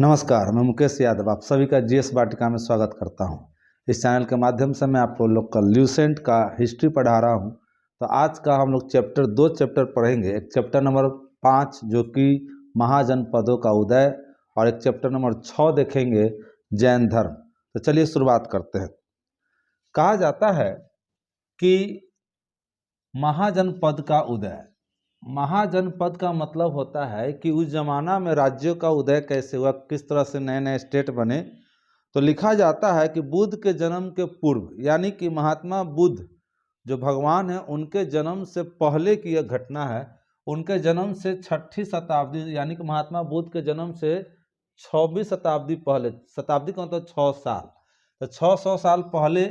नमस्कार, मैं मुकेश यादव आप सभी का जीएस वाटिका में स्वागत करता हूं। इस चैनल के माध्यम से मैं आप लोग का ल्यूसेंट का हिस्ट्री पढ़ा रहा हूं। तो आज का हम लोग दो चैप्टर पढ़ेंगे। एक चैप्टर नंबर 5 जो कि महाजनपदों का उदय, और एक चैप्टर नंबर 6 देखेंगे जैन धर्म। तो चलिए शुरुआत करते हैं। कहा जाता है कि महाजनपद का उदय, महाजनपद का मतलब होता है कि उस जमाना में राज्यों का उदय कैसे हुआ, किस तरह से नए नए स्टेट बने। तो लिखा जाता है कि बुद्ध के जन्म के पूर्व, यानी कि महात्मा बुद्ध जो भगवान है उनके जन्म से पहले की यह घटना है। उनके जन्म से 6ठी शताब्दी, यानी कि महात्मा बुद्ध के जन्म से 6वीं शताब्दी पहले, शताब्दी का मतलब 6 साल, तो 600 साल पहले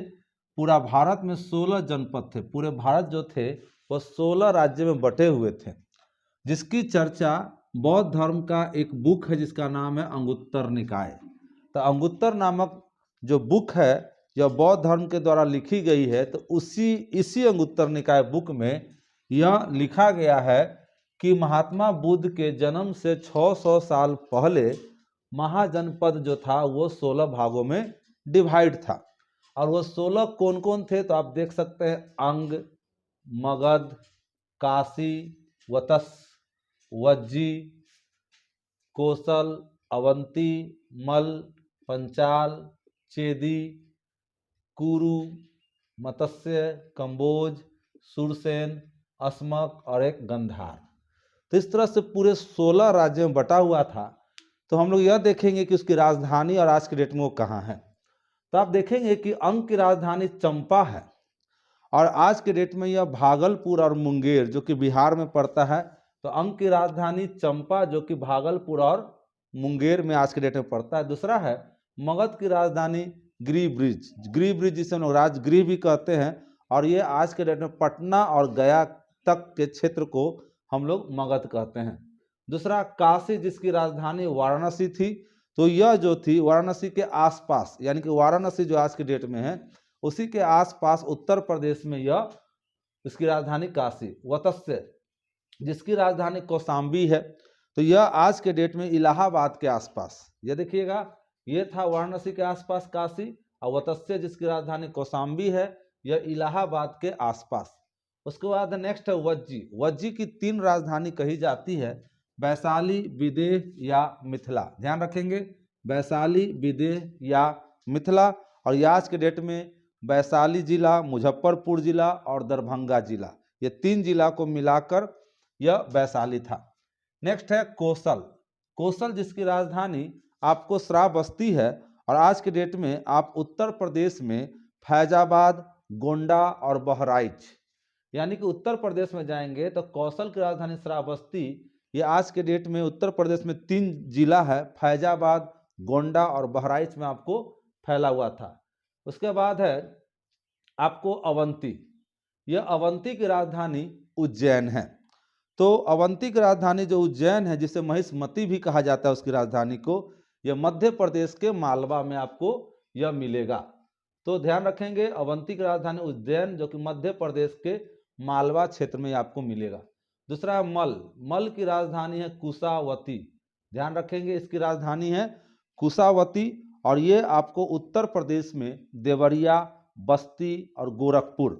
पूरा भारत में 16 जनपद थे। पूरे भारत जो थे वो 16 राज्य में बटे हुए थे, जिसकी चर्चा बौद्ध धर्म का एक बुक है जिसका नाम है अंगुत्तर निकाय। तो अंगुत्तर नामक जो बुक है यह बौद्ध धर्म के द्वारा लिखी गई है। तो इसी अंगुत्तर निकाय बुक में यह लिखा गया है कि महात्मा बुद्ध के जन्म से 600 साल पहले महाजनपद जो था वो 16 भागों में डिवाइड था। और वो 16 कौन कौन थे तो आप देख सकते हैं, अंग, मगध, काशी, वत्स, वज्जी, कोसल, अवंती, मल, पंचाल, चेदी, कुरु, मत्स्य, कंबोज, सुरसेन, अस्मक और एक गंधार। तो इस तरह से पूरे 16 राज्यों में बटा हुआ था। तो हम लोग यह देखेंगे कि उसकी राजधानी और आज के डेट में वो कहाँ है। तो आप देखेंगे कि अंग की राजधानी चंपा है, और आज के डेट में यह भागलपुर और मुंगेर जो कि बिहार में पड़ता है। तो अंग की राजधानी चंपा जो कि भागलपुर और मुंगेर में आज के डेट में पड़ता है। दूसरा है मगध की राजधानी गिरिब्रिज, गिरिब्रिज जिसे हम लोग राजगृह भी कहते हैं, और ये आज के डेट में पटना और गया तक के क्षेत्र को हम लोग मगध कहते हैं। दूसरा काशी जिसकी राजधानी वाराणसी थी। तो यह जो थी वाराणसी के आसपास, यानी कि वाराणसी जो आज के डेट में है उसी के आसपास उत्तर प्रदेश में यह इसकी राजधानी काशी। वत्स्य जिसकी राजधानी कौशाम्बी है। तो यह आज के डेट में इलाहाबाद के आसपास, यह देखिएगा, यह था वाराणसी के आसपास काशी, और वत्स्य जिसकी राजधानी कौशाम्बी है यह इलाहाबाद के आसपास। उसके बाद नेक्स्ट है वज्जी। वज्जी की 3 राजधानी कही जाती है, वैशाली, विदेह या मिथिला। ध्यान रखेंगे, वैशाली, विदेह या मिथिला। और यह आज के डेट में वैशाली जिला, मुजफ्फरपुर जिला और दरभंगा जिला, ये 3 जिला को मिलाकर यह वैशाली था। नेक्स्ट है कोसल। कोसल जिसकी राजधानी आपको श्रावस्ती है, और आज के डेट में आप उत्तर प्रदेश में फैजाबाद, गोंडा और बहराइच, यानी कि उत्तर प्रदेश में जाएंगे तो कौशल की राजधानी श्रावस्ती, ये आज के डेट में उत्तर प्रदेश में 3 जिला है, फैजाबाद, गोंडा और बहराइच में आपको फैला हुआ था। उसके बाद है आपको अवंती। यह अवंती की राजधानी उज्जैन है। तो अवंती की राजधानी जो उज्जैन है, जिसे महिष्मती भी कहा जाता है उसकी राजधानी को, यह मध्य प्रदेश के मालवा में आपको यह मिलेगा। तो ध्यान रखेंगे, अवंती की राजधानी उज्जैन जो कि मध्य प्रदेश के मालवा क्षेत्र में आपको मिलेगा। दूसरा है मल। मल की राजधानी है कुशावती। ध्यान रखेंगे, इसकी राजधानी है कुशावती, और ये आपको उत्तर प्रदेश में देवरिया, बस्ती और गोरखपुर,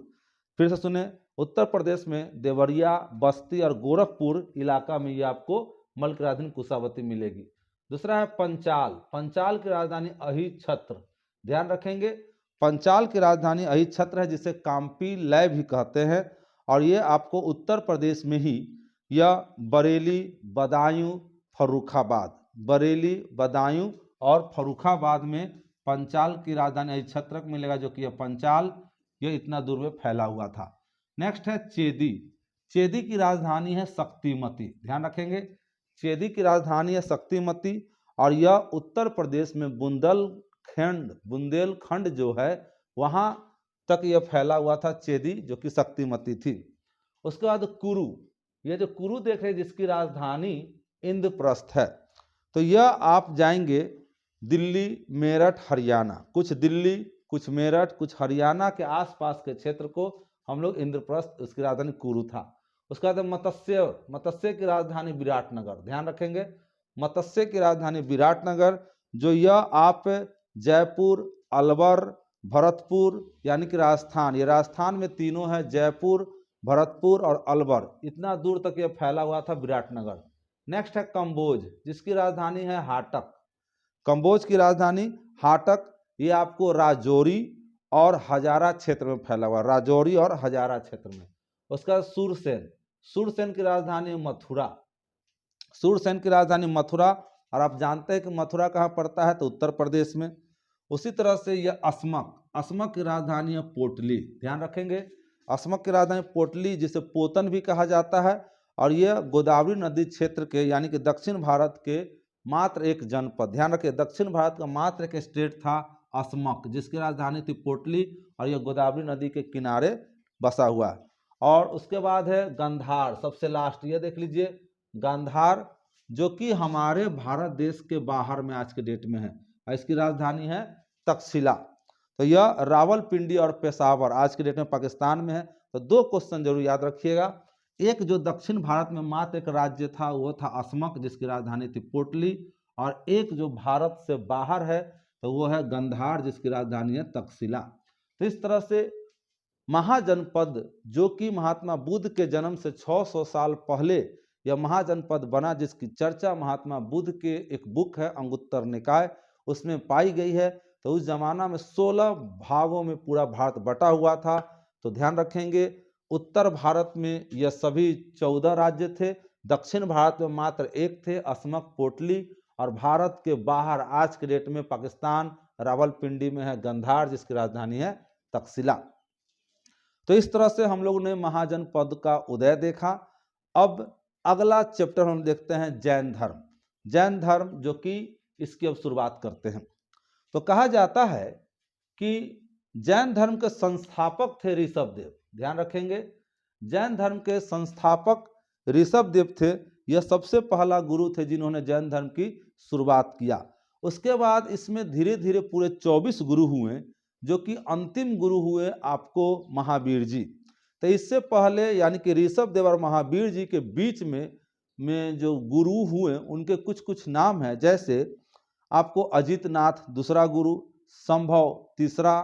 फिर से सुने, उत्तर प्रदेश में देवरिया, बस्ती और गोरखपुर इलाका में ये आपको मल की राजधानी कुशावती मिलेगी। दूसरा है पंचाल। पंचाल की राजधानी अहिछत्र। ध्यान रखेंगे, पंचाल की राजधानी अहिछत्र है, जिसे काम्पी लय भी कहते हैं, और ये आपको उत्तर प्रदेश में ही यह बरेली, बदायूं, फर्रुखाबाद, बरेली, बदायूं और फर्रुखाबाद में पंचाल की राजधानी अहिछत्र मिलेगा, जो कि यह पंचाल यह इतना दूर में फैला हुआ था। नेक्स्ट है चेदी। चेदी की राजधानी है शक्तिमती। ध्यान रखेंगे, चेदी की राजधानी है शक्तिमती, और यह उत्तर प्रदेश में बुंदेलखंड जो है वहां तक यह फैला हुआ था चेदी, जो कि शक्तिमती थी। उसके बाद कुरु। यह जो कुरु देख रहे हैं जिसकी राजधानी इंद्रप्रस्थ है। तो यह आप जाएंगे दिल्ली, मेरठ, हरियाणा, कुछ दिल्ली, कुछ मेरठ, कुछ हरियाणा के आसपास के क्षेत्र को हम लोग इंद्रप्रस्थ, उसकी राजधानी कुरु था। उसके बाद मत्स्य की राजधानी विराटनगर। ध्यान रखेंगे, मत्स्य की राजधानी विराटनगर, जो यह आप जयपुर, अलवर, भरतपुर यानी कि राजस्थान, ये राजस्थान में तीनों है, जयपुर, भरतपुर और अलवर, इतना दूर तक ये फैला हुआ था विराटनगर। नेक्स्ट है कंबोज, जिसकी राजधानी है हाटक। कंबोज की राजधानी हाटक, ये आपको राजौरी और हजारा क्षेत्र में फैला हुआ, राजौरी और हजारा क्षेत्र में। उसका सूरसेन, सूरसेन की राजधानी मथुरा, सूरसेन की राजधानी मथुरा, और आप जानते हैं कि मथुरा कहाँ पड़ता है, तो उत्तर प्रदेश में। उसी तरह से यह अस्मक, अस्मक की राजधानी है पोटली, ध्यान रखेंगे, अस्मक की राजधानी पोटली, जिसे पोतन भी कहा जाता है, और यह गोदावरी नदी क्षेत्र के यानी कि दक्षिण भारत के मात्र एक जनपद, ध्यान रखिए, दक्षिण भारत का मात्र एक स्टेट था अस्मक, जिसकी राजधानी थी पोटली, और यह गोदावरी नदी के किनारे बसा हुआ है। और उसके बाद है गांधार, सबसे लास्ट, ये देख लीजिए गांधार, जो कि हमारे भारत देश के बाहर में आज के डेट में है, और इसकी राजधानी है तक्षशिला। तो यह रावलपिंडी और पेशावर आज के डेट में पाकिस्तान में है। तो दो क्वेश्चन जरूर याद रखिएगा, एक जो दक्षिण भारत में मात्र एक राज्य था वो था अस्मक, जिसकी राजधानी थी पोटली, और एक जो भारत से बाहर है तो वो है गांधार, जिसकी राजधानी है तक्षशिला। तो इस तरह से महाजनपद, जो कि महात्मा बुद्ध के जन्म से 600 साल पहले यह महाजनपद बना, जिसकी चर्चा महात्मा बुद्ध के एक बुक है अंगुत्तर निकाय, उसमें पाई गई है। तो उस जमाना में 16 भागों में पूरा भारत बटा हुआ था। तो ध्यान रखेंगे, उत्तर भारत में यह सभी 14 राज्य थे, दक्षिण भारत में मात्र एक थे अस्मक पोटली, और भारत के बाहर आज के डेट में पाकिस्तान रावलपिंडी में है गांधार, जिसकी राजधानी है तक्षशिला। तो इस तरह से हम लोगों ने महाजनपद का उदय देखा। अब अगला चैप्टर हम देखते हैं जैन धर्म, जैन धर्म, जो कि इसकी अब शुरुआत करते हैं। तो कहा जाता है कि जैन धर्म के संस्थापक थे ऋषभदेव, ध्यान रखेंगे, जैन धर्म के संस्थापक ऋषभदेव थे। यह सबसे पहला गुरु थे जिन्होंने जैन धर्म की शुरुआत किया। उसके बाद इसमें धीरे धीरे पूरे 24 गुरु हुए, जो कि अंतिम गुरु हुए आपको महावीर जी। तो इससे पहले यानी कि ऋषभदेव और महावीर जी के बीच में जो गुरु हुए उनके कुछ कुछ नाम हैं, जैसे आपको अजितनाथ दूसरा गुरु, संभव तीसरा,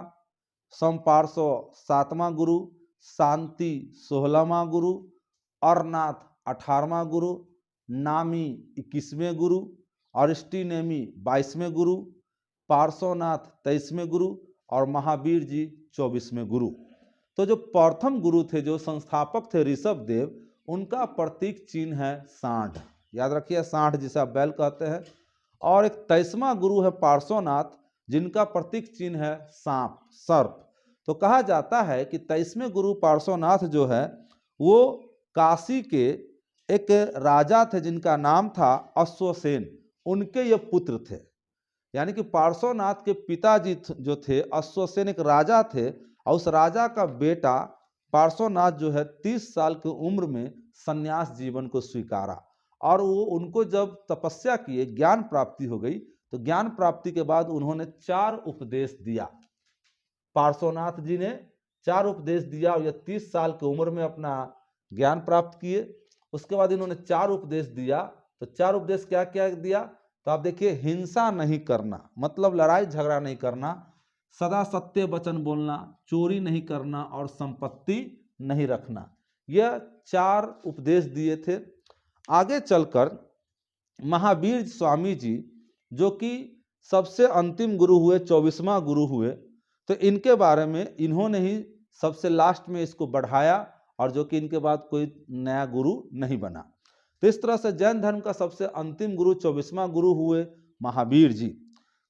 संपार्श्व सातवां गुरु, शांति 16वां गुरु, अरनाथ 18वां गुरु, नामी 21वें गुरु, अरिष्टिनेमी 22वें गुरु, पार्श्वनाथ 23वें गुरु, और महावीर जी 24वें गुरु। तो जो प्रथम गुरु थे, जो संस्थापक थे ऋषभदेव, उनका प्रतीक चिन्ह है सांड, याद रखिए सांड, जिसे आप बैल कहते हैं। और एक 23वां गुरु है पार्श्वनाथ, जिनका प्रतीक चिन्ह है सांप, सर्प। तो कहा जाता है कि 23वें गुरु पार्श्वनाथ जो है वो काशी के एक राजा थे जिनका नाम था अश्वसेन, उनके ये पुत्र थे। यानी कि पार्श्वनाथ के पिताजी जो थे अश्वसेन एक राजा थे, और उस राजा का बेटा पार्श्वनाथ जो है 30 साल की उम्र में संन्यास जीवन को स्वीकारा, और वो उनको जब तपस्या किए, ज्ञान प्राप्ति हो गई, तो ज्ञान प्राप्ति के बाद उन्होंने 4 उपदेश दिया। पार्श्वनाथ जी ने 4 उपदेश दिया, और ये 30 साल की उम्र में अपना ज्ञान प्राप्त किए। उसके बाद इन्होंने 4 उपदेश दिया। तो 4 उपदेश क्या क्या दिया, तो आप देखिए, हिंसा नहीं करना, मतलब लड़ाई झगड़ा नहीं करना, सदा सत्य वचन बोलना, चोरी नहीं करना, और संपत्ति नहीं रखना। यह 4 उपदेश दिए थे। आगे चलकर महावीर स्वामी जी, जो कि सबसे अंतिम गुरु हुए, 24वां गुरु हुए, तो इनके बारे में इन्होंने ही सबसे लास्ट में इसको बढ़ाया, और जो कि इनके बाद कोई नया गुरु नहीं बना। तो इस तरह से जैन धर्म का सबसे अंतिम गुरु 24वां गुरु हुए महावीर जी।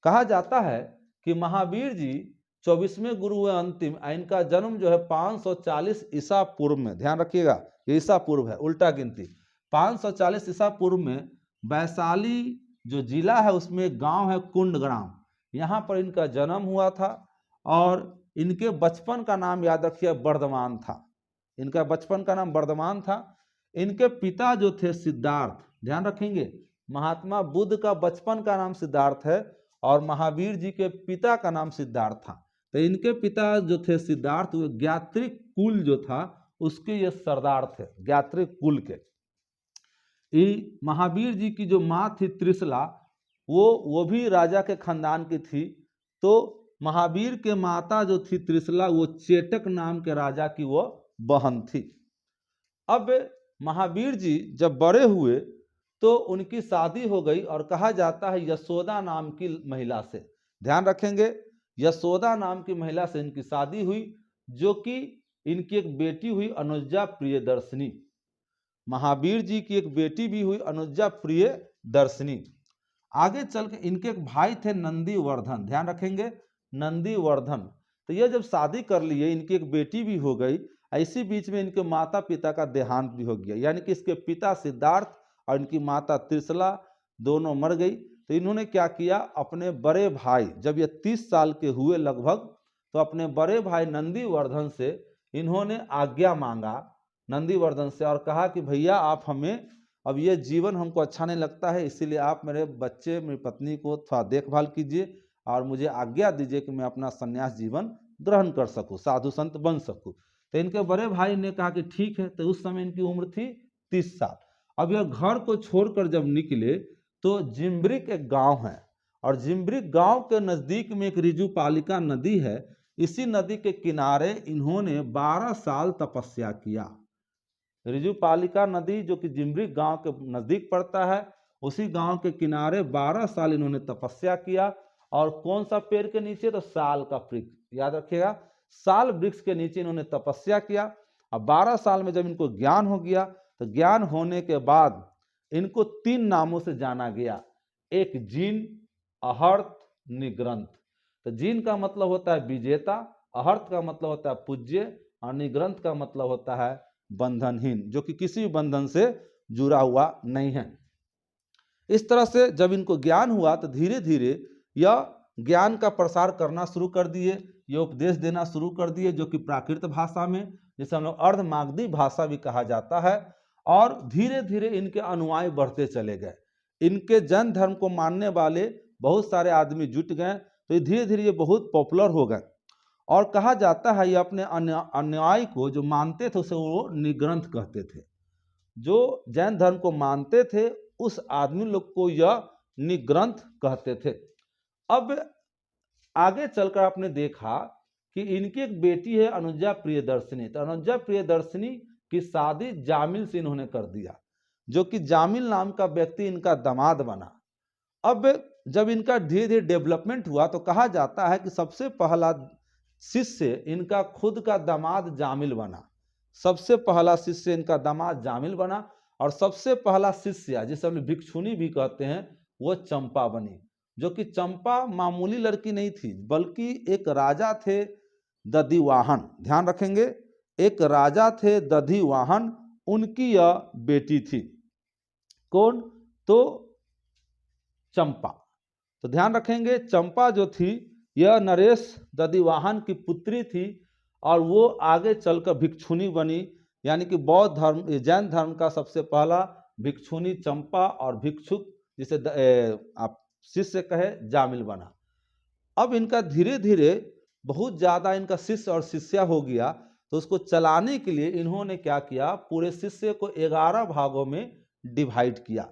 कहा जाता है कि महावीर जी 24वें गुरु हुए अंतिम, इनका जन्म जो है 540 ईसा पूर्व में, ध्यान रखिएगा ये ईसा पूर्व है, उल्टा गिनती, 540 ईसा पूर्व में वैशाली जो जिला है उसमें एक गांव है कुंडग्राम, यहाँ पर इनका जन्म हुआ था। और इनके बचपन का नाम याद रखिए वर्धमान था, इनका बचपन का नाम वर्धमान था। इनके पिता जो थे सिद्धार्थ, ध्यान रखेंगे, महात्मा बुद्ध का बचपन का नाम सिद्धार्थ है, और महावीर जी के पिता का नाम सिद्धार्थ था। तो इनके पिता जो थे सिद्धार्थ, वो ज्ञात्रिक कुल जो था उसके ये सरदार थे, ज्ञात्रिक कुल के। महावीर जी की जो माँ थी त्रिशला, वो भी राजा के खानदान की थी। तो महावीर के माता जो थी त्रिशला, वो चेटक नाम के राजा की वो बहन थी। अब महावीर जी जब बड़े हुए तो उनकी शादी हो गई, और कहा जाता है यशोदा नाम की महिला से, ध्यान रखेंगे, यशोदा नाम की महिला से इनकी शादी हुई, जो कि इनकी एक बेटी हुई अनुजा प्रियदर्शिनी। महावीर जी की एक बेटी भी हुई अनुजा प्रियदर्शिनी। आगे चल के इनके एक भाई थे नंदीवर्धन, ध्यान रखेंगे, नंदीवर्धन। तो ये जब शादी कर लिए, इनकी एक बेटी भी हो गई, इसी बीच में इनके माता पिता का देहांत भी हो गया, यानी कि इसके पिता सिद्धार्थ और इनकी माता त्रिशला दोनों मर गई। तो इन्होंने क्या किया, अपने बड़े भाई, जब ये 30 साल के हुए लगभग, तो अपने बड़े भाई नंदीवर्धन से इन्होंने आज्ञा मांगा, नंदीवर्धन से, और कहा कि भैया आप हमें, अब ये जीवन हमको अच्छा नहीं लगता है, इसीलिए आप मेरे बच्चे, मेरी पत्नी को थोड़ा देखभाल कीजिए और मुझे आज्ञा दीजिए कि मैं अपना संन्यास जीवन ग्रहण कर सकूं, साधु संत बन सकूं। तो इनके बड़े भाई ने कहा कि ठीक है। तो उस समय इनकी उम्र थी 30 साल। अब यह घर को छोड़कर जब निकले तो जिम्ब्रिक एक गांव है, और जिम्ब्रिक गांव के नजदीक में एक ऋजुपालिका नदी है। इसी नदी के किनारे इन्होंने 12 साल तपस्या किया। ऋजुपालिका नदी जो कि जिम्ब्रिक गांव के नजदीक पड़ता है, उसी गांव के किनारे 12 साल इन्होंने तपस्या किया। और कौन सा पेड़ के नीचे, तो साल का वृक्ष, याद रखिएगा, साल वृक्ष के नीचे इन्होंने तपस्या किया। अब 12 साल में जब इनको ज्ञान हो गया, तो ज्ञान होने के बाद इनको 3 नामों से जाना गया। एक जिन, अहर्त, निग्रंथ। तो जिन का मतलब होता है विजेता, अहर्त का मतलब होता है पूज्य, और निग्रंथ का मतलब होता है बंधनहीन, जो कि किसी भी बंधन से जुड़ा हुआ नहीं है। इस तरह से जब इनको ज्ञान हुआ तो धीरे धीरे यह ज्ञान का प्रसार करना शुरू कर दिए, ये उपदेश देना शुरू कर दिए, जो कि प्राकृत भाषा में, जिसे हम लोग अर्धमागधी भाषा भी कहा जाता है। और धीरे धीरे इनके अनुयायी बढ़ते चले गए, इनके जैन धर्म को मानने वाले बहुत सारे आदमी जुट गए। तो ये धीरे धीरे ये बहुत पॉपुलर हो गए, और कहा जाता है ये अपने अनुयायी को जो मानते थे उसे वो निग्रंथ कहते थे। जो जैन धर्म को मानते थे उस आदमी लोग को यह निग्रंथ कहते थे। अब आगे चलकर आपने देखा कि इनकी एक बेटी है अनुजा प्रियदर्शिनी। तो अनुजा प्रियदर्शिनी की शादी जामिल से इन्होंने कर दिया, जो कि जामिल नाम का व्यक्ति इनका दामाद बना। अब जब इनका धीरे धीरे डेवलपमेंट हुआ तो कहा जाता है कि सबसे पहला शिष्य इनका खुद का दामाद जामिल बना, सबसे पहला शिष्य इनका दामाद जामिल बना। और सबसे पहला शिष्य जिसे हम भिक्षुनी भी कहते हैं, वो चंपा बनी, जो कि चंपा मामूली लड़की नहीं थी, बल्कि एक राजा थे दधिवाहन, ध्यान रखेंगे, एक राजा थे दधिवाहन, उनकी यह बेटी थी। कौन, तो चंपा। तो ध्यान रखेंगे, चंपा जो थी यह नरेश दधिवाहन की पुत्री थी, और वो आगे चलकर भिक्षुनी बनी, यानी कि बौद्ध धर्म, जैन धर्म का सबसे पहला भिक्षुनी चंपा, और भिक्षुक जिसे आप शिष्य कहे जामिल बना। अब इनका धीरे धीरे बहुत ज़्यादा इनका शिष्य और शिष्या हो गया, तो उसको चलाने के लिए इन्होंने क्या किया, पूरे शिष्य को 11 भागों में डिवाइड किया,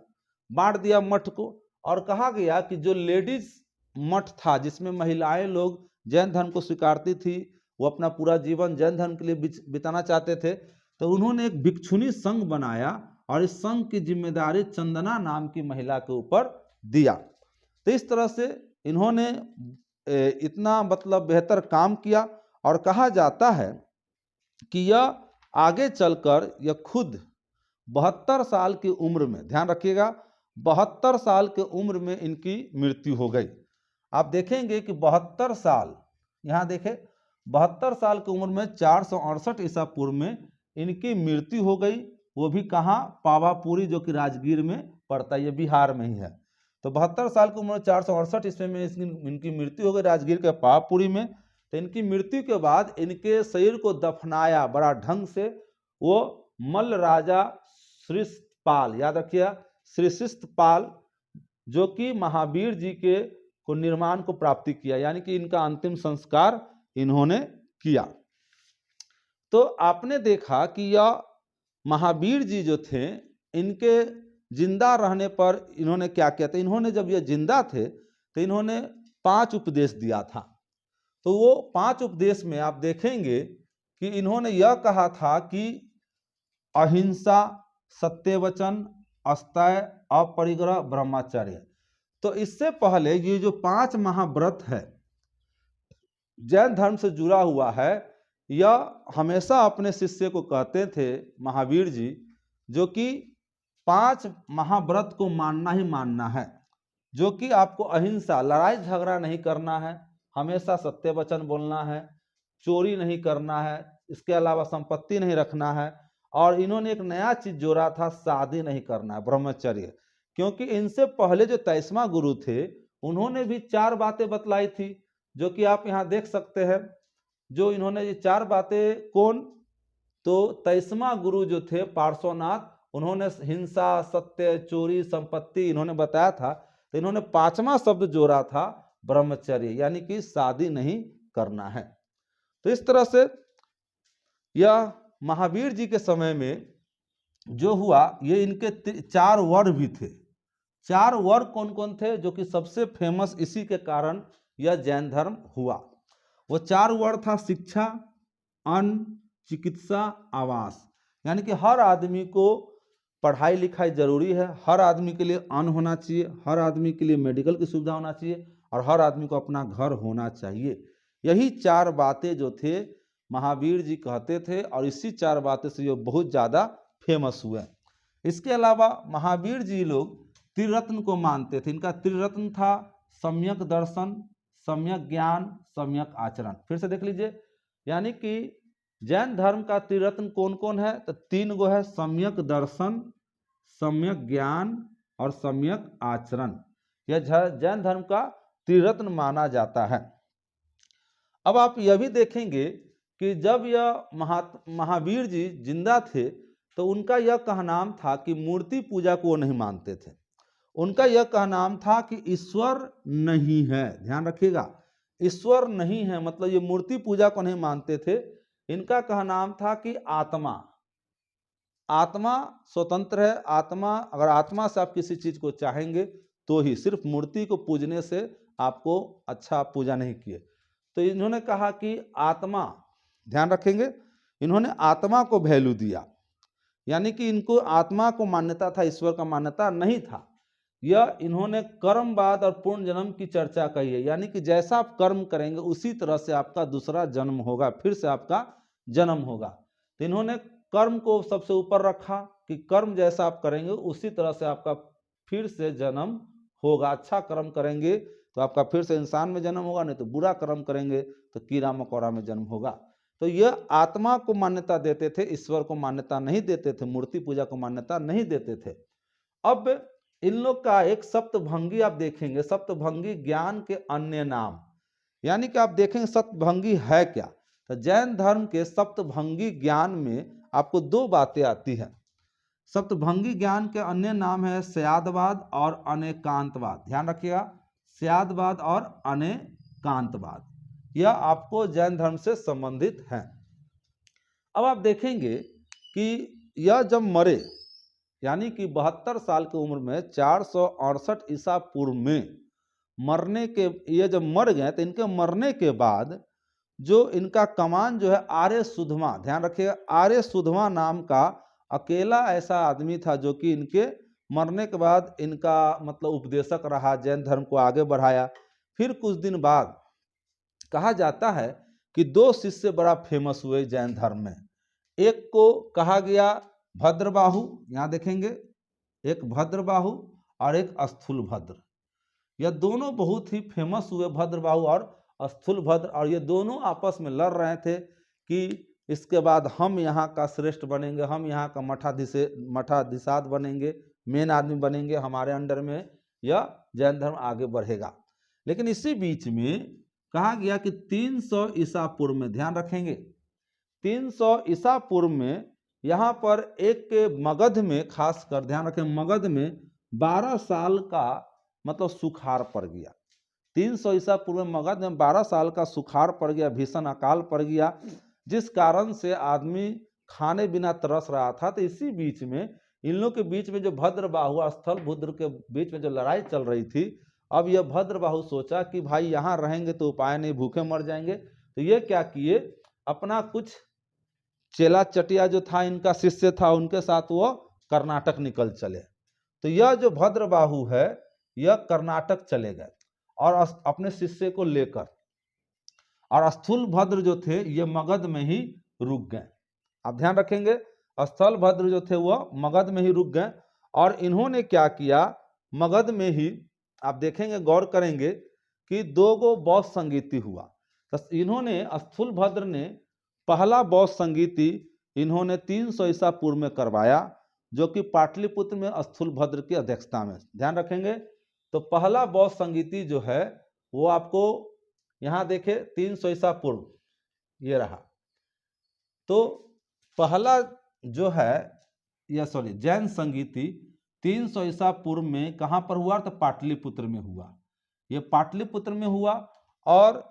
बांट दिया मठ को। और कहा गया कि जो लेडीज मठ था, जिसमें महिलाएं लोग जैन धर्म को स्वीकारती थी, वो अपना पूरा जीवन जैन धर्म के लिए बिताना चाहते थे, तो उन्होंने एक भिक्षुनी संघ बनाया, और इस संघ की जिम्मेदारी चंदना नाम की महिला के ऊपर दिया। तो इस तरह से इन्होंने इतना मतलब बेहतर काम किया, और कहा जाता है कि यह आगे चलकर यह खुद 72 साल की उम्र में, ध्यान रखिएगा, 72 साल की उम्र में इनकी मृत्यु हो गई। आप देखेंगे कि 72 साल, यहाँ देखें, 72 साल की उम्र में 468 ईसा पूर्व में इनकी मृत्यु हो गई। वो भी कहाँ, पावापुरी, जो कि राजगीर में पड़ता है, ये बिहार में ही है। तो 72 साल की उम्र 468 ईस्वी में इनकी मृत्यु हो गई राजगीर के पावापुरी में। तो इनकी मृत्यु के बाद इनके शरीर को दफनाया बड़ा ढंग से, वो मल्ल राजा श्रीस्थपाल, याद रखिए, श्रीस्थपाल, जो कि महावीर जी के को निर्माण को प्राप्ति किया, यानी कि इनका अंतिम संस्कार इन्होंने किया। तो आपने देखा कि यह महावीर जी जो थे, इनके जिंदा रहने पर इन्होंने क्या किया था, इन्होंने जब ये जिंदा थे तो इन्होंने 5 उपदेश दिया था। तो वो 5 उपदेश में आप देखेंगे कि इन्होंने यह कहा था कि अहिंसा, सत्यवचन, अस्तेय, अपरिग्रह, ब्रह्मचर्य। तो इससे पहले ये जो 5 महाव्रत है जैन धर्म से जुड़ा हुआ है, यह हमेशा अपने शिष्य को कहते थे महावीर जी, जो कि 5 महाव्रत को मानना ही मानना है, जो कि आपको अहिंसा, लड़ाई झगड़ा नहीं करना है, हमेशा सत्य वचन बोलना है, चोरी नहीं करना है, इसके अलावा संपत्ति नहीं रखना है, और इन्होंने एक नया चीज जोड़ा था, शादी नहीं करना है, ब्रह्मचर्य। क्योंकि इनसे पहले जो 23वां गुरु थे उन्होंने भी 4 बातें बतलाई थी, जो कि आप यहाँ देख सकते हैं। जो इन्होंने ये 4 बातें कौन, तो 23वां गुरु जो थे पार्श्वनाथ, उन्होंने हिंसा, सत्य, चोरी, संपत्ति इन्होंने बताया था। तो इन्होंने 5वां शब्द जोड़ा था ब्रह्मचर्य, यानी कि शादी नहीं करना है। तो इस तरह से यह महावीर जी के समय में जो हुआ, ये इनके 4 वर भी थे। 4 वर कौन कौन थे, जो कि सबसे फेमस इसी के कारण यह जैन धर्म हुआ। वो 4 वर था शिक्षा, अन्न, चिकित्सा, आवास। यानी कि हर आदमी को पढ़ाई लिखाई जरूरी है, हर आदमी के लिए अन्न होना चाहिए, हर आदमी के लिए मेडिकल की सुविधा होना चाहिए, और हर आदमी को अपना घर होना चाहिए। यही 4 बातें जो थे महावीर जी कहते थे, और इसी 4 बातें से ये बहुत ज़्यादा फेमस हुए। इसके अलावा महावीर जी लोग त्रिरत्न को मानते थे। इनका त्रिरत्न था सम्यक दर्शन, सम्यक ज्ञान, सम्यक आचरण। फिर से देख लीजिए, यानी कि जैन धर्म का त्रिरत्न कौन कौन है, तो 3 गो है, सम्यक दर्शन, सम्यक ज्ञान और सम्यक आचरण। यह जैन धर्म का त्रिरत्न माना जाता है। अब आप यह भी देखेंगे कि जब यह महावीर जी जिंदा थे तो उनका यह कहनाम था कि मूर्ति पूजा को वो नहीं मानते थे। उनका यह कहनाम था कि ईश्वर नहीं है, ध्यान रखिएगा, ईश्वर नहीं है, मतलब ये मूर्ति पूजा को नहीं मानते थे। इनका कहनाम था कि आत्मा स्वतंत्र है। आत्मा, अगर आत्मा से आप किसी चीज को चाहेंगे तो ही, सिर्फ मूर्ति को पूजने से आपको अच्छा पूजा नहीं किए। तो इन्होंने कहा कि आत्मा, ध्यान रखेंगे, इन्होंने आत्मा को वैल्यू दिया, यानी कि इनको आत्मा को मान्यता था, ईश्वर का मान्यता नहीं था। यह इन्होंने कर्मवाद और पूर्ण जन्म की चर्चा कही है, यानी कि जैसा आप कर्म करेंगे उसी तरह से आपका दूसरा जन्म होगा, फिर से आपका जन्म होगा। तो इन्होंने कर्म को सबसे ऊपर रखा कि कर्म जैसा आप करेंगे उसी तरह से आपका फिर से जन्म होगा। अच्छा कर्म करेंगे तो आपका फिर से इंसान में जन्म होगा, नहीं तो बुरा कर्म करेंगे तो कीड़ा मकोड़ा में जन्म होगा। तो यह आत्मा को मान्यता देते थे, ईश्वर को मान्यता नहीं देते थे, मूर्ति पूजा को मान्यता नहीं देते थे। अब इन लोग का एक सप्तभंगी आप देखेंगे, सप्तभंगी ज्ञान के अन्य नाम, यानी कि आप देखेंगे सप्तभंगी है क्या। तो जैन धर्म के सप्तभंगी ज्ञान में आपको 2 बातें आती हैं। सप्तभंगी ज्ञान के अन्य नाम है स्यादवाद और अनेकांतवाद। ध्यान रखिएगा, स्यादवाद और अनेकांतवाद, यह आपको जैन धर्म से संबंधित है। अब आप देखेंगे कि यह जब मरे, यानी कि 72 साल की उम्र में 468 ईसा पूर्व में मरने के, ये जब मर गए तो इनके मरने के बाद जो इनका कमान जो है आर्य सुधमा, ध्यान रखिएगा, आर्य सुधमा नाम का अकेला ऐसा आदमी था जो कि इनके मरने के बाद इनका मतलब उपदेशक रहा, जैन धर्म को आगे बढ़ाया। फिर कुछ दिन बाद कहा जाता है कि 2 शिष्य बड़ा फेमस हुए जैन धर्म में। एक को कहा गया भद्रबाहु, यहाँ देखेंगे, एक भद्रबाहु और एक स्थूलभद्र। यह दोनों बहुत ही फेमस हुए, भद्रबाहु और स्थूलभद्र, और ये दोनों आपस में लड़ रहे थे कि इसके बाद हम यहाँ का श्रेष्ठ बनेंगे, हम यहाँ का मठाधीशाध बनेंगे, मेन आदमी बनेंगे, हमारे अंडर में यह जैन धर्म आगे बढ़ेगा। लेकिन इसी बीच में कहा गया कि 300 ईसा पूर्व में, ध्यान रखेंगे, 300 ईसा पूर्व में यहाँ पर एक के मगध में, खासकर ध्यान रखें, मगध में 12 साल का मतलब सुखाड़ पड़ गया। 300 ईसा पूर्व में मगध में 12 साल का सुखाड़ पड़ गया, भीषण अकाल पड़ गया, जिस कारण से आदमी खाने बिना तरस रहा था। तो इसी बीच में इन लोगों के बीच में जो भद्रबाहु और स्थलभद्र के बीच में जो लड़ाई चल रही थी, अब यह भद्रबाहु सोचा कि भाई यहाँ रहेंगे तो उपाय नहीं, भूखे मर जाएंगे। तो ये क्या किए, अपना कुछ चेला चटिया जो था, इनका शिष्य था, उनके साथ वो कर्नाटक निकल चले। तो यह जो भद्रबाहु है यह कर्नाटक चले गए और अपने शिष्य को लेकर, और स्थूलभद्र जो थे ये मगध में ही रुक गए। आप ध्यान रखेंगे, स्थलभद्र जो थे वह मगध में ही रुक गए। और इन्होंने क्या किया, मगध में ही आप देखेंगे, गौर करेंगे कि दो गो बौद्ध संगीति हुआ। तो इन्होंने, स्थूलभद्र ने पहला बौद्ध संगीति इन्होंने 300 ईसा पूर्व में करवाया, जो कि पाटलिपुत्र में स्थूलभद्र की अध्यक्षता में। ध्यान रखेंगे, तो पहला बौद्ध संगीति जो है वो आपको यहाँ देखे 300 ईसा पूर्व ये रहा। तो पहला जो है या जैन संगीति 300 ईसा पूर्व में कहाँ पर हुआ, तो पाटलिपुत्र में हुआ। ये पाटलिपुत्र में हुआ और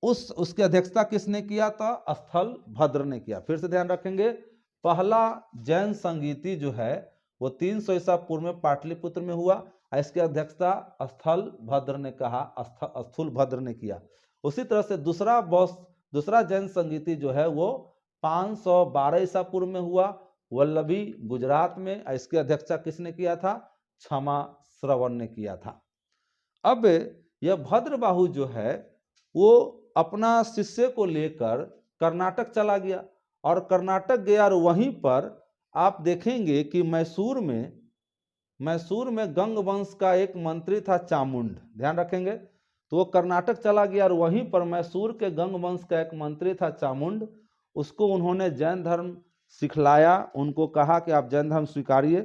उसकी अध्यक्षता किसने किया था, स्थलभद्र ने किया। फिर से ध्यान रखेंगे, पहला जैन संगीति जो है वो 300 ईसा पूर्व में पाटलिपुत्र में हुआ, इसकी अध्यक्षता स्थलभद्र ने कहा, स्थूलभद्र ने किया। उसी तरह से दूसरा जैन संगीति जो है वो 512 ईसा पूर्व में हुआ, वल्लभी गुजरात में, इसकी अध्यक्षता किसने किया था, क्षमा श्रवण ने किया था। अब यह भद्रबाहु जो है वो अपना शिष्य को लेकर कर्नाटक चला गया, और कर्नाटक गया और वहीं पर आप देखेंगे कि मैसूर में गंग वंश का एक मंत्री था चामुंड। ध्यान रखेंगे, तो वो कर्नाटक चला गया और वहीं पर मैसूर के गंग वंश का एक मंत्री था चामुंड, उसको उन्होंने जैन धर्म सिखलाया, उनको कहा कि आप जैन धर्म स्वीकारिए,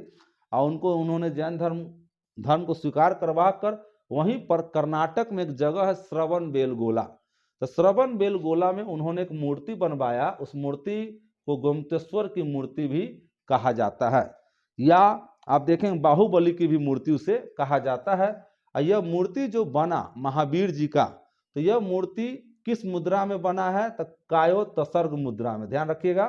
और उन्होंने जैन धर्म को स्वीकार करवा कर वहीं पर कर्नाटक में एक जगह है श्रवण बेलगोला, तो श्रवण बेलगोला में उन्होंने एक मूर्ति बनवाया। उस मूर्ति को गोमतेश्वर की मूर्ति भी कहा जाता है, या आप देखें बाहुबली की भी मूर्ति उसे कहा जाता है। यह मूर्ति जो बना महावीर जी का, तो यह मूर्ति किस मुद्रा में बना है, तो कायो तसर्ग मुद्रा में। ध्यान रखिएगा,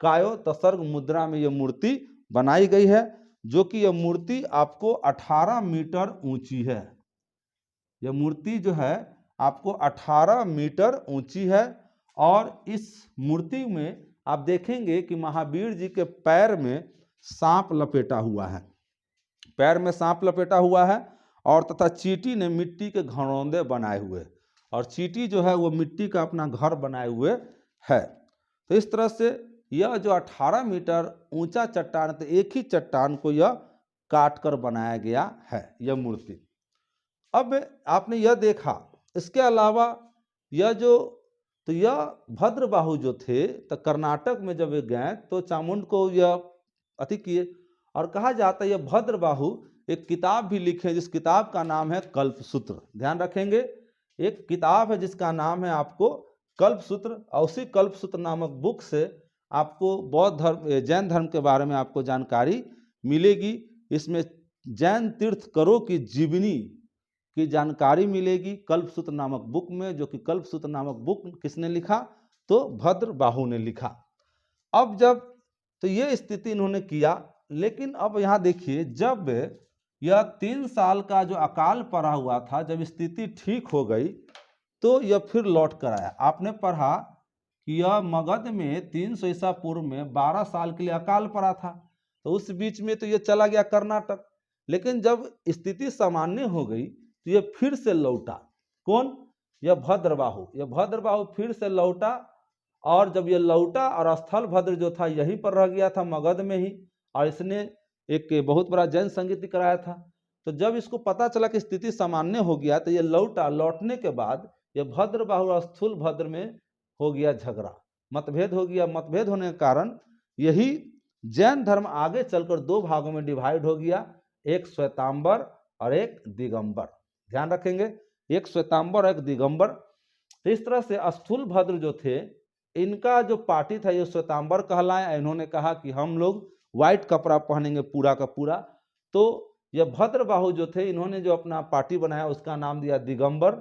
कायो तसर्ग मुद्रा में यह मूर्ति बनाई गई है, जो कि यह मूर्ति आपको 18 मीटर ऊंची है। यह मूर्ति जो है आपको 18 मीटर ऊंची है, और इस मूर्ति में आप देखेंगे कि महावीर जी के पैर में सांप लपेटा हुआ है, पैर में सांप लपेटा हुआ है, और तथा चींटी ने मिट्टी के घरौंदे बनाए हुए, और चींटी जो है वो मिट्टी का अपना घर बनाए हुए है। तो इस तरह से यह जो 18 मीटर ऊंचा चट्टान, तो एक ही चट्टान को यह काट कर बनाया गया है यह मूर्ति। अब आपने यह देखा, इसके अलावा यह भद्रबाहु जो थे, तो कर्नाटक में जब वे गए तो चामुंड को यह अति किए, और कहा जाता है यह भद्रबाहु एक किताब भी लिखे, जिस किताब का नाम है कल्पसूत्र। ध्यान रखेंगे, एक किताब है जिसका नाम है आपको कल्पसूत्र, और उसी कल्पसूत्र नामक बुक से आपको बौद्ध धर्म, जैन धर्म के बारे में आपको जानकारी मिलेगी। इसमें जैन तीर्थकरों की जीवनी की जानकारी मिलेगी कल्पसूत्र नामक बुक में, जो कि कल्पसूत्र नामक बुक किसने लिखा, तो भद्रबाहु ने लिखा। अब जब तो ये स्थिति इन्होंने किया, लेकिन अब यहाँ देखिए, जब यह 3 साल का जो अकाल पड़ा हुआ था, जब स्थिति ठीक हो गई तो यह फिर लौट कर आया। आपने पढ़ा कि यह मगध में 300 ईसा पूर्व में 12 साल के लिए अकाल पड़ा था, तो उस बीच में तो यह चला गया कर्नाटक। लेकिन जब स्थिति सामान्य हो गई तो यह फिर से लौटा। कौन? यह भद्रबाहु फिर से लौटा, और जब यह लौटा और स्थलभद्र जो था यहीं पर रह गया था मगध में ही, और इसने एक बहुत बड़ा जैन संगीत कराया था। तो जब इसको पता चला कि स्थिति सामान्य हो गया तो ये लौटा। लौटने के बाद यह भद्रबाहु और स्थूलभद्र में हो गया झगड़ा, मतभेद हो गया। मतभेद होने के कारण यही जैन धर्म आगे चलकर 2 भागों में डिवाइड हो गया, एक श्वेतांबर और एक दिगंबर। ध्यान रखेंगे, एक श्वेतांबर और एक दिगंबर। तो इस तरह से स्थूलभद्र जो थे, इनका जो पार्टी था ये श्वेतांबर कहलाया। इन्होंने कहा कि हम लोग व्हाइट कपड़ा पहनेंगे पूरा का पूरा। तो यह भद्रबाहु जो थे, इन्होंने जो अपना पार्टी बनाया उसका नाम दिया दिगंबर,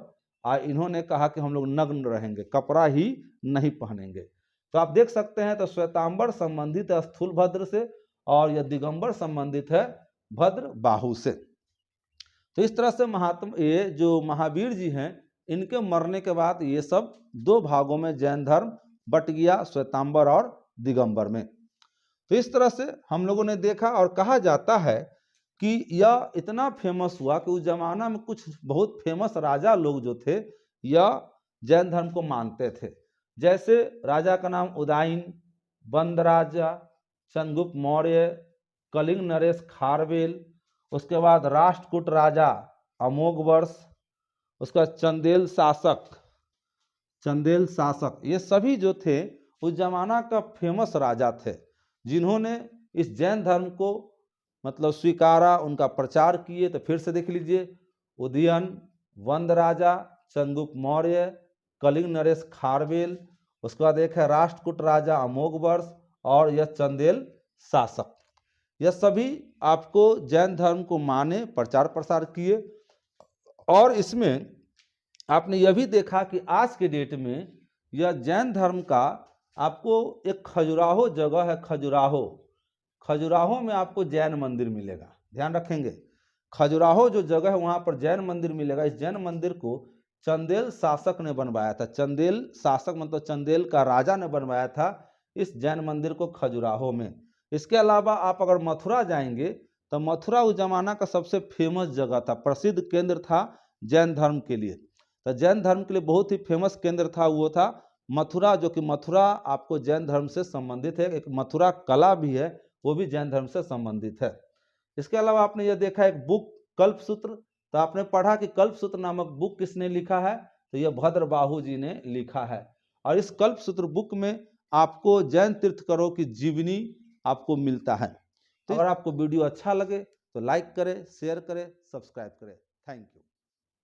और इन्होंने कहा कि हम लोग नग्न रहेंगे, कपड़ा ही नहीं पहनेंगे। तो आप देख सकते हैं, तो श्वेतांबर संबंधित है स्थूलभद्र से, और यह दिगंबर संबंधित है भद्र बाहु से। तो इस तरह से ये जो महावीर जी हैं, इनके मरने के बाद ये सब दो भागों में जैन धर्म बट गया, श्वेतांबर और दिगंबर में। तो इस तरह से हम लोगों ने देखा और कहा जाता है कि यह इतना फेमस हुआ कि उस जमाना में कुछ बहुत फेमस राजा लोग जो थे यह जैन धर्म को मानते थे। जैसे राजा का नाम उदयन, बंद राजा, चंद्रगुप्त मौर्य, कलिंग नरेश खारवेल, उसके बाद राष्ट्रकूट राजा अमोघवर्ष, उसका चंदेल शासक, ये सभी जो थे उस जमाना का फेमस राजा थे, जिन्होंने इस जैन धर्म को मतलब स्वीकारा, उनका प्रचार किए। तो फिर से देख लीजिए, उदयन, वंद राजा, चंद्रगुप्त मौर्य, कलिंग नरेश खारवेल, उसके बाद एक है राष्ट्रकूट राजा अमोघवर्ष और यह चंदेल शासक। यह सभी आपको जैन धर्म को माने, प्रचार प्रसार किए। और इसमें आपने यह भी देखा कि आज के डेट में यह जैन धर्म का आपको एक खजुराहो जगह है, खजुराहो में आपको जैन मंदिर मिलेगा, ध्यान रखेंगे। खजुराहो जो जगह है वहाँ पर जैन मंदिर मिलेगा। इस जैन मंदिर को चंदेल शासक ने बनवाया था। चंदेल शासक मतलब चंदेल का राजा ने बनवाया था इस जैन मंदिर को खजुराहो में। इसके अलावा आप अगर मथुरा जाएंगे तो मथुरा उस जमाना का सबसे फेमस जगह था, प्रसिद्ध केंद्र था जैन धर्म के लिए। तो जैन धर्म के लिए बहुत ही फेमस केंद्र था, वो था मथुरा, जो कि मथुरा आपको जैन धर्म से संबंधित है। एक मथुरा कला भी है, वो भी जैन धर्म से संबंधित है। इसके अलावा आपने यह देखा एक बुक कल्पसूत्र, तो आपने पढ़ा कि कल्पसूत्र नामक बुक किसने लिखा है, तो यह भद्र बाहु जी ने लिखा है। और इस कल्पसूत्र बुक में आपको जैन तीर्थंकरों की जीवनी आपको मिलता है। तो अगर आपको वीडियो अच्छा लगे तो लाइक करें, शेयर करें, सब्सक्राइब करें। Thank you.